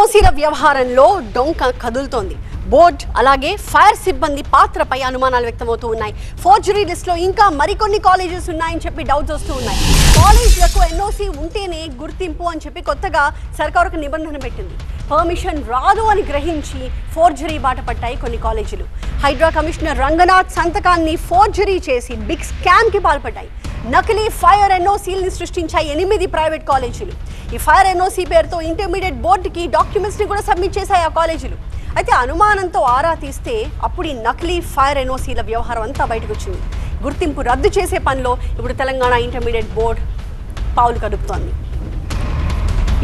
ఎన్ఓసీల వ్యవహారంలో డొంక కదులుతోంది. బోర్డ్ అలాగే ఫైర్ సిబ్బంది పాత్రపై అనుమానాలు వ్యక్తమవుతూ ఉన్నాయి. ఫోర్జరీ లిస్టులో ఇంకా మరికొన్ని కాలేజెస్ ఉన్నాయని చెప్పి డౌట్స్ వస్తూ ఉన్నాయి. కాలేజీలకు ఎన్ఓసీ ఉంటేనే గుర్తింపు అని చెప్పి కొత్తగా సర్కారు ఒక నిబంధన పెట్టింది. పర్మిషన్ రాదు అని గ్రహించి ఫోర్జరీ బాట పట్టాయి కొన్ని కాలేజీలు. హైడ్రా కమిషనర్ రంగనాథ్ సంతకాన్ని ఫోర్జరీ చేసి బిగ్ స్కామ్ కి పాల్పడ్డాయి. నకిలీ ఫైర్ ఎన్ఓసీల్ని సృష్టించాయి 8 ప్రైవేట్ కాలేజీలు. ఈ ఫైర్ ఎన్ఓసీ పేరుతో ఇంటర్మీడియట్ బోర్డుకి డాక్యుమెంట్స్ ని కూడా సబ్మిట్ చేశాయి ఆ కాలేజీలు. అయితే అనుమానంతో ఆరా తీస్తే అప్పుడు ఈ నకిలీ ఫైర్ ఎన్ఓసీల వ్యవహారం అంతా బయటకు వచ్చింది. గుర్తింపు రద్దు చేసే పనిలో ఇప్పుడు తెలంగాణ ఇంటర్మీడియట్ బోర్డు పావులు కదుపుతోంది.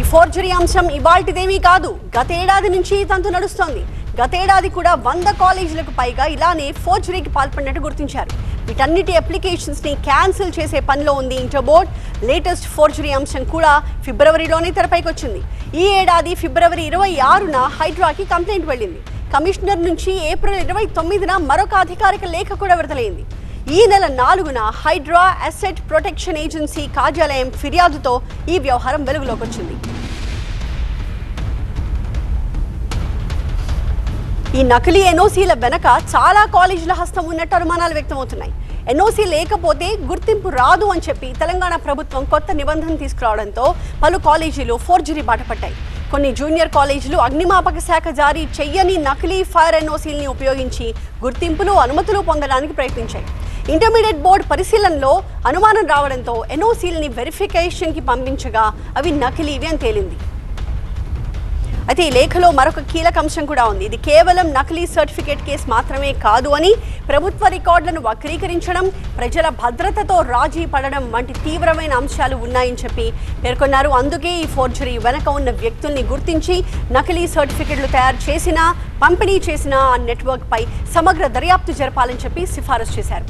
ఈ ఫోర్జరీ అంశం ఇవాల్టిదేమీ కాదు, గతేడాది నుంచి తంతు నడుస్తోంది. గతేడాది కూడా 100 కాలేజీలకు పైగా ఇలానే ఫోర్జరీకి పాల్పడినట్టు గుర్తించారు. వీటన్నిటి అప్లికేషన్స్ ని క్యాన్సిల్ చేసే పనిలో ఉంది ఇంటర్ బోర్డ్. లేటెస్ట్ ఫోర్జరీ అంశం కూడా ఫిబ్రవరిలోనే తెరపైకి వచ్చింది. ఈ ఏడాది ఫిబ్రవరి 26న హైడ్రాకి కంప్లైంట్ వెళ్ళింది. కమిషనర్ నుంచి ఏప్రిల్ 29న మరొక అధికారిక లేఖ కూడా విడుదలైంది. ఈ నెల 4న హైడ్రా అసెట్ ప్రొటెక్షన్ ఏజెన్సీ కార్యాలయం ఫిర్యాదుతో ఈ వ్యవహారం వెలుగులోకి వచ్చింది. ఈ నకిలీ ఎన్ఓసీల వెనక చాలా కాలేజీల హస్తం ఉన్నట్టు అనుమానాలు వ్యక్తమవుతున్నాయి. ఎన్ఓసీ లేకపోతే గుర్తింపు రాదు అని చెప్పి తెలంగాణ ప్రభుత్వం కొత్త నిబంధన తీసుకురావడంతో పలు కాలేజీలు ఫోర్జరీ బాటపట్టాయి. కొన్ని జూనియర్ కాలేజీలు అగ్నిమాపక శాఖ జారీ చెయ్యని నకిలీ ఫైర్ ఎన్ఓసీల్ని ఉపయోగించి గుర్తింపులు అనుమతులు పొందడానికి ప్రయత్నించాయి. ఇంటర్మీడియట్ బోర్డు పరిశీలనలో అనుమానం రావడంతో ఎన్ఓసీల్ని వెరిఫికేషన్కి పంపించగా అవి నకిలీవి అని తేలింది. అయితే ఈ లేఖలో మరొక కీలక అంశం కూడా ఉంది. ఇది కేవలం నకిలీ సర్టిఫికేట్ కేసు మాత్రమే కాదు అని, ప్రభుత్వ రికార్డులను వక్రీకరించడం, ప్రజల భద్రతతో రాజీ పడడం వంటి తీవ్రమైన అంశాలు ఉన్నాయని చెప్పి పేర్కొన్నారు. అందుకే ఈ ఫోర్జరీ వెనక ఉన్న వ్యక్తుల్ని గుర్తించి నకిలీ సర్టిఫికెట్లు తయారు చేసినా, పంపిణీ చేసినా ఆ నెట్వర్క్ పై సమగ్ర దర్యాప్తు జరపాలని చెప్పి సిఫారసు చేశారు.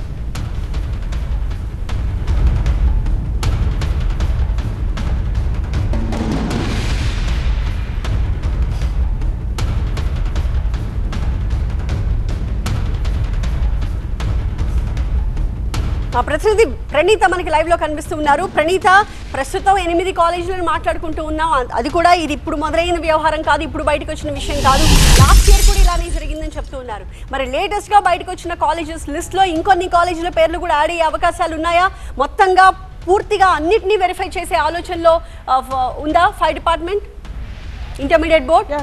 మా ప్రతినిధి ప్రణీత మనకి లైవ్ లో కనిపిస్తూ ఉన్నారు. ప్రణీత, ప్రస్తుతం 8 కాలేజీలను మాట్లాడుకుంటూ ఉన్నాం. అది కూడా ఇది ఇప్పుడు మొదలైన వ్యవహారం కాదు, ఇప్పుడు బయటకు వచ్చిన విషయం కాదు. లాస్ట్ ఇయర్ కూడా ఇలానే జరిగిందని చెప్తూ ఉన్నారు. మరి లేటెస్ట్ గా బయటకు వచ్చిన కాలేజెస్ లిస్ట్ లో ఇంకొన్ని కాలేజీల పేర్లు కూడా యాడ్ అయ్యే అవకాశాలు ఉన్నాయా? మొత్తంగా పూర్తిగా అన్నిటినీ వెరిఫై చేసే ఆలోచనలో ఉందా ఫైర్ డిపార్ట్మెంట్, ఇంటర్మీడియట్ బోర్డ్?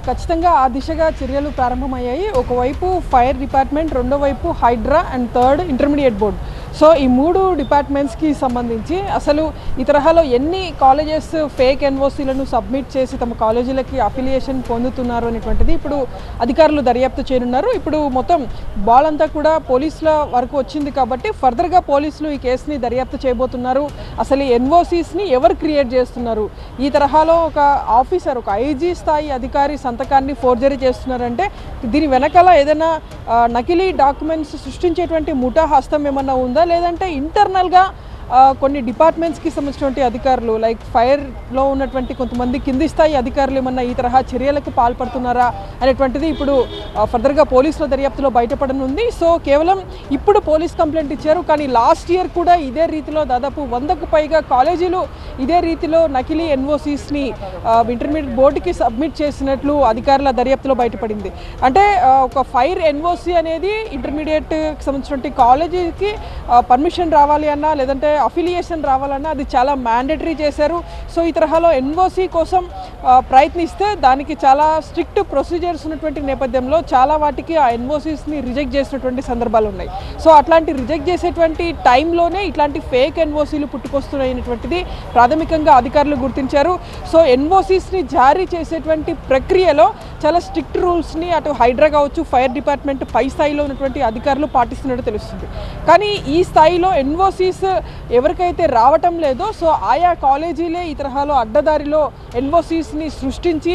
ఖచ్చితంగా ఆ దిశగా చర్యలు ప్రారంభమయ్యాయి. ఒకవైపు ఫైర్ డిపార్ట్మెంట్, రెండో వైపు Hydraa and third intermediate board. So ఈ 3 డిపార్ట్మెంట్స్కి సంబంధించి అసలు ఈ తరహాలో ఎన్ని కాలేజెస్ ఫేక్ ఎన్ఓసీలను సబ్మిట్ చేసి తమ కాలేజీలకి అఫిలియేషన్ పొందుతున్నారు అనేటువంటిది ఇప్పుడు అధికారులు దర్యాప్తు చేయనున్నారు. ఇప్పుడు మొత్తం బాల్ అంతా కూడా పోలీసుల వరకు వచ్చింది కాబట్టి ఫర్దర్గా పోలీసులు ఈ కేసుని దర్యాప్తు చేయబోతున్నారు. అసలు ఈ ఎన్ఓసీస్ని ఎవరు క్రియేట్ చేస్తున్నారు, ఈ తరహాలో ఒక ఆఫీసర్, ఒక ఐజీ స్థాయి అధికారి సంతకాన్ని ఫోర్జరీ చేస్తున్నారంటే దీని వెనకాల ఏదైనా నకిలీ డాక్యుమెంట్స్ సృష్టించేటువంటి ముఠా హస్తం ఏమన్నా ఉందా, లేదంటే ఇంటర్నల్గా కొన్ని డిపార్ట్మెంట్స్కి సంబంధించినటువంటి అధికారులు లైక్ ఫైర్లో ఉన్నటువంటి కొంతమంది కింది స్థాయి అధికారులు ఏమన్నా ఈ తరహా చర్యలకు పాల్పడుతున్నారా అనేటువంటిది ఇప్పుడు ఫర్దర్గా పోలీసుల దర్యాప్తులో బయటపడనుంది. సో కేవలం ఇప్పుడు పోలీస్ కంప్లైంట్ ఇచ్చారు, కానీ లాస్ట్ ఇయర్ కూడా ఇదే రీతిలో దాదాపు 100కు పైగా కాలేజీలు ఇదే రీతిలో నకిలీ ఎన్ఓసీస్ని ఇంటర్మీడియట్ బోర్డుకి సబ్మిట్ చేసినట్లు అధికారుల దర్యాప్తులో బయటపడింది. అంటే ఒక ఫైర్ ఎన్ఓసీ అనేది ఇంటర్మీడియట్కి సంబంధించినటువంటి కాలేజీకి పర్మిషన్ రావాలి అన్నా, లేదంటే అఫిలియేషన్ రావాలన్నా అది చాలా మ్యాండేటరీ చేశారు. సో ఈ తరహాలో ఎన్ఓసీ కోసం ప్రయత్నిస్తే దానికి చాలా స్ట్రిక్ట్ ప్రొసీజర్స్ ఉన్నటువంటి నేపథ్యంలో చాలా వాటికి ఆ ఎన్ఓసీస్ని రిజెక్ట్ చేసినటువంటి సందర్భాలు ఉన్నాయి. సో అట్లాంటి రిజెక్ట్ చేసేటువంటి టైంలోనే ఇట్లాంటి ఫేక్ ఎన్ఓసీలు పుట్టుకొస్తున్నాయనేటువంటిది ప్రాథమికంగా అధికారులు గుర్తించారు. సో ఎన్ఓసీస్ని జారీ చేసేటువంటి ప్రక్రియలో చాలా స్ట్రిక్ట్ రూల్స్ని అటు హైడ్రా కావచ్చు, ఫైర్ డిపార్ట్మెంట్ పై స్థాయిలో ఉన్నటువంటి అధికారులు పాటిస్తున్నట్టు తెలుస్తుంది. కానీ ఈ స్థాయిలో ఎన్ఓసీస్ ఎవరికైతే రావటం లేదో సో ఆయా కాలేజీలే ఈ తరహాలో అడ్డదారిలో ఎన్ఓసీస్ని సృష్టించి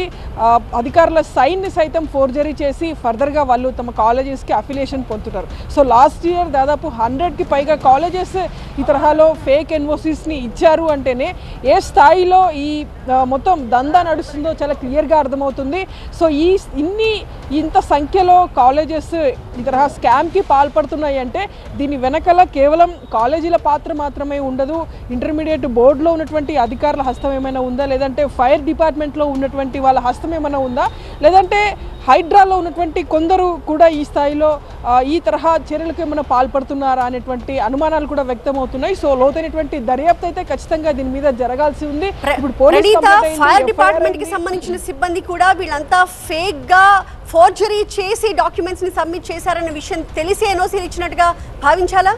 అధికారుల సైన్ని సైతం ఫోర్జరీ చేసి ఫర్దర్గా వాళ్ళు తమ కాలేజెస్కి అఫిలియేషన్ పొందుతున్నారు. సో లాస్ట్ ఇయర్ దాదాపు 100కి పైగా కాలేజెస్ ఈ తరహాలో ఫేక్ ఎన్ఓసీస్ని ఇచ్చారు అంటేనే ఏ స్థాయిలో ఈ మొత్తం దందా నడుస్తుందో చాలా క్లియర్గా అర్థమవుతుంది. సో ఇంత సంఖ్యలో కాలేజెస్ ఈ తరహా స్కామ్కి పాల్పడుతున్నాయి అంటే దీని వెనకాల కేవలం కాలేజీల పాత్ర మాత్రమే ఉండదు, ఇంటర్మీడియట్ బోర్డులో ఉన్నటువంటి అధికారుల హస్తం ఏమైనా ఉందా, లేదంటే ఫైర్ డిపార్ట్మెంట్లో ఉన్నటువంటి వాళ్ళ హస్తం ఏమైనా ఉందా, లేదంటే హైడ్రాలో ఉన్నటువంటి కొందరు కూడా ఈ స్థాయిలో ఈ తరహా చర్యలకు ఏమైనా పాల్పడుతున్నారా అనేటువంటి అనుమానాలు కూడా వ్యక్తమవుతున్నాయి. సో లోతైనటువంటి దర్యాప్తు అయితే ఖచ్చితంగా దీని మీద జరగాల్సి ఉంది. ఇప్పుడు ఫైర్ డిపార్ట్మెంట్ కి సంబంధించిన సిబ్బంది కూడా వీళ్ళంతా ఫేక్ గా ఫోర్జరీ చేసి డాక్యుమెంట్స్ ని సబ్మిట్ చేశారన్న విషయం తెలిసి ఎన్ఓసీలు ఇచ్చినట్టుగా భావించాలా?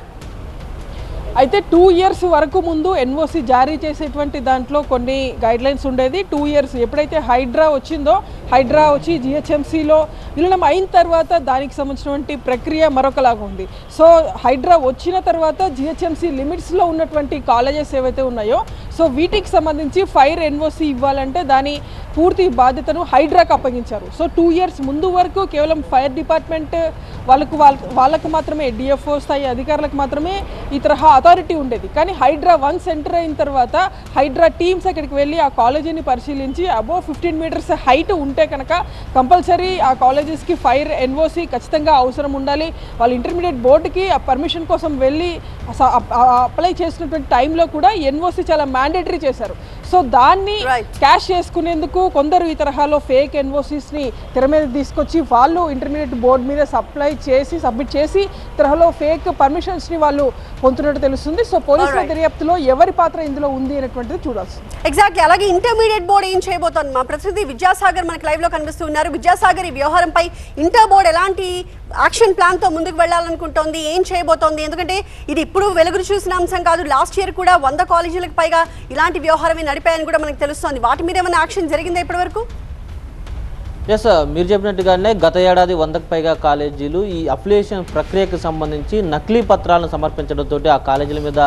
అయితే 2 years వరకు ముందు ఎన్ఓసి జారీ చేసేటువంటి దాంట్లో కొన్ని గైడ్లైన్స్ ఉండేది. 2 years ఎప్పుడైతే హైడ్రా వచ్చిందో, హైడ్రా వచ్చి జిహెచ్ఎంసీలో విలీనం అయిన తర్వాత దానికి సంబంధించినటువంటి ప్రక్రియ మరొకలాగా ఉంది. సో హైడ్రా వచ్చిన తర్వాత జిహెచ్ఎంసీ లిమిట్స్లో ఉన్నటువంటి కాలేజెస్ ఏవైతే ఉన్నాయో, సో వీటికి సంబంధించి ఫైర్ ఎన్ఓసి ఇవ్వాలంటే దాని పూర్తి బాధ్యతను హైడ్రాకి అప్పగించారు. సో 2 years ముందు వరకు కేవలం ఫైర్ డిపార్ట్మెంట్ వాళ్ళకు మాత్రమే, డిఎఫ్ఓ స్థాయి అధికారులకు మాత్రమే ఈ తరహా అథారిటీ ఉండేది. కానీ హైడ్రా వన్స్ ఎంటర్ అయిన తర్వాత హైడ్రా టీమ్స్ అక్కడికి వెళ్ళి ఆ కాలేజీని పరిశీలించి అబోవ్ 15 meters హైట్ ఉంటే కనుక కంపల్సరీ ఆ కాలేజెస్కి ఫైర్ ఎన్ఓసి ఖచ్చితంగా అవసరం ఉండాలి. వాళ్ళు ఇంటర్మీడియట్ బోర్డుకి ఆ పర్మిషన్ కోసం వెళ్ళి అప్లై చేసినటువంటి టైంలో కూడా ఎన్ఓసి చాలా మ్యాండేటరీ చేశారు. సో దాన్ని క్యాష్ చేసుకునేందుకు కొందరు ఈ తరహాలో ఫేక్ ఎన్ఓసిస్ని తెర మీద తీసుకొచ్చి వాళ్ళు ఇంటర్మీడియట్ బోర్డు మీద సబ్మిట్ చేసి తరహాలో ఫేక్ పర్మిషన్స్ని వాళ్ళు పొందుతున్నట్టు తెలుస్తుంది. సో పోలీసుల దర్యాప్తులో ఎవరి పాత్ర ఇందులో ఉంది అనేటువంటిది చూడాల్సి. ఎగ్జాక్ట్లీ. అలాగే ఇంటర్మీడియట్ బోర్డు ఏం చేయబోతోంది? మా ప్రతినిధి విద్యాసాగర్ మనకి లైవ్ లో కనిపిస్తూ ఉన్నారు. విద్యాసాగర్, ఈ వ్యవహారంపై ఇంటర్ బోర్డు ఎలాంటి యాక్షన్ ప్లాన్ తో ముందుకు వెళ్ళాలనుకుంటోంది, ఏం చేయబోతోంది? ఎందుకంటే ఇది ఇప్పుడు వెలుగురు చూసిన అంశం కాదు. లాస్ట్ ఇయర్ కూడా 100 కాలేజీలకు పైగా ఇలాంటి వ్యవహారమే నడిపాయని కూడా మనకు తెలుస్తోంది. వాటి మీద ఏమైనా యాక్షన్ జరిగిందా ఇప్పటి వరకు? ఎస్, మీరు చెప్పినట్టుగానే గత ఏడాది 100కు పైగా కాలేజీలు ఈ అఫిలియేషన్ ప్రక్రియకు సంబంధించి నకిలీ పత్రాలను సమర్పించడంతో ఆ కాలేజీల మీద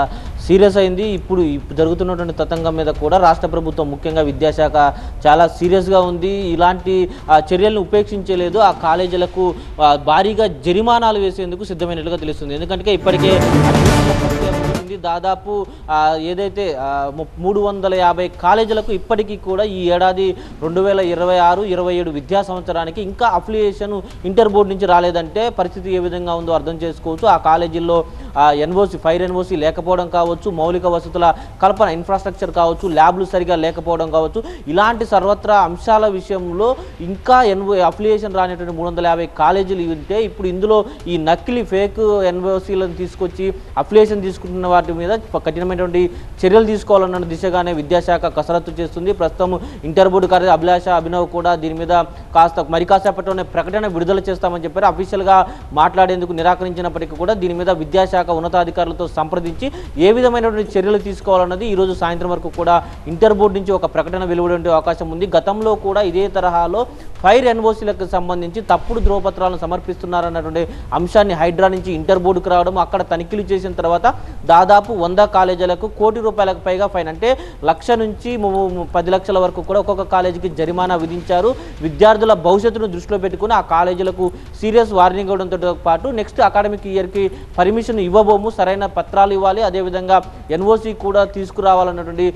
సీరియస్ అయింది. ఇప్పుడు జరుగుతున్నటువంటి తతంగం మీద కూడా రాష్ట్ర ప్రభుత్వం, ముఖ్యంగా విద్యాశాఖ చాలా సీరియస్గా ఉంది. ఇలాంటి చర్యలను ఉపేక్షించలేదు. ఆ కాలేజీలకు భారీగా జరిమానాలు వేసేందుకు సిద్ధమైనట్లుగా తెలుస్తుంది. ఎందుకంటే ఇప్పటికే దాదాపు ఏదైతే 350 కాలేజీలకు ఇప్పటికీ కూడా ఈ ఏడాది 2026-27 విద్యా సంవత్సరానికి ఇంకా అఫిలియేషన్ ఇంటర్ బోర్డు నుంచి రాలేదంటే పరిస్థితి ఏ విధంగా ఉందో అర్థం చేసుకోవచ్చు. ఆ కాలేజీల్లో ఫైర్ ఎన్ఓసి లేకపోవడం కావచ్చు, మౌలిక వసతుల కల్పన, ఇన్ఫ్రాస్ట్రక్చర్ కావచ్చు, ల్యాబ్లు సరిగా లేకపోవడం కావచ్చు, ఇలాంటి సర్వత్రా అంశాల విషయంలో ఇంకా అఫిలియేషన్ రానిటువంటి 350 కాలేజీలు ఉంటే ఇప్పుడు ఇందులో ఈ నకిలీ ఫేక్ ఎన్ఓసీలను తీసుకొచ్చి అఫిలియేషన్ తీసుకుంటున్న వాటి మీద కఠినమైనటువంటి చర్యలు తీసుకోవాలన్న దిశగానే విద్యాశాఖ కసరత్తు చేస్తుంది. ప్రస్తుతం ఇంటర్ బోర్డు కార్యదర్శి అభిలాష అభినవ్ కూడా దీని మీద కాసేపట్లోనే ప్రకటన విడుదల చేస్తామని చెప్పారు. అఫీషియల్గా మాట్లాడేందుకు నిరాకరించినప్పటికీ కూడా దీని మీద విద్యాశాఖ ఉన్నతాధికారులతో సంప్రదించి ఏ విధమైనటువంటి చర్యలు తీసుకోవాలన్నది ఈరోజు సాయంత్రం వరకు కూడా ఇంటర్ బోర్డు నుంచి ఒక ప్రకటన వెలువడే అవకాశం ఉంది. గతంలో కూడా ఇదే తరహాలో ఫైర్ ఎన్ఓసీలకు సంబంధించి తప్పుడు ధ్రువపత్రాలను సమర్పిస్తున్నారన్నటువంటి అంశాన్ని హైడ్రా నుంచి ఇంటర్ బోర్డుకు రావడం, అక్కడ తనిఖీలు చేసిన తర్వాత దాదాపు 100 కాలేజీలకు ₹1 కోటి పైగా ఫైన్, అంటే 1,00,000 నుంచి 10 లక్షల వరకు కూడా ఒక్కొక్క కాలేజీకి జరిమానా విధించారు. విద్యార్థుల భవిష్యత్తును దృష్టిలో పెట్టుకుని ఆ కాలేజీలకు సీరియస్ వార్నింగ్ ఇవ్వడంతో పాటు నెక్స్ట్ అకాడమిక్ ఇయర్కి పర్మిషన్ ఇవ్వబోము, సరైన పత్రాలు ఇవ్వాలి, అదేవిధంగా ఎన్ఓసి కూడా తీసుకురావాలన్నటువంటి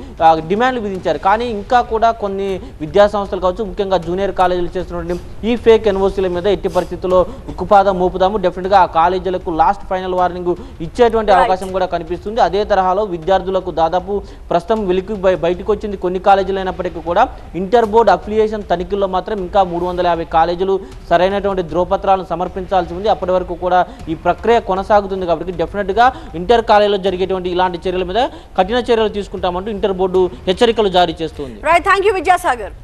డిమాండ్లు విధించారు. కానీ ఇంకా కూడా కొన్ని విద్యా సంస్థలు కావచ్చు, ముఖ్యంగా జూనియర్ కాలేజీలు చేస్తున్నటువంటి ఈ ఫేక్ ఎన్ఓసీల మీద ఎట్టి పరిస్థితుల్లో ఉక్కుపాదం మోపుదాము, డెఫినెట్గా ఆ కాలేజీలకు లాస్ట్ ఫైనల్ వార్నింగ్ ఇచ్చేటువంటి అవకాశం కూడా కనిపిస్తుంది. అదే తరహాలో విద్యార్థులకు దాదాపు ప్రస్తుతం బయటకు వచ్చింది కొన్ని కాలేజీలు అయినప్పటికీ కూడా ఇంటర్ బోర్డు అఫిలియేషన్ తనిఖీల్లో మాత్రం ఇంకా 350 కాలేజీలు సరైనటువంటి ధ్రువపత్రాలను సమర్పించాల్సి ఉంది. అప్పటి వరకు కూడా ఈ ప్రక్రియ కొనసాగుతుంది. కాబట్టి డెఫినెట్గా ఇంటర్ కాలేజీలో జరిగేటువంటి ఇలాంటి చర్యల మీద కఠిన చర్యలు తీసుకుంటామంటూ ఇంటర్ బోర్డు హెచ్చరికలు జారీ చేస్తుంది. Right, thank you Vidyasagar.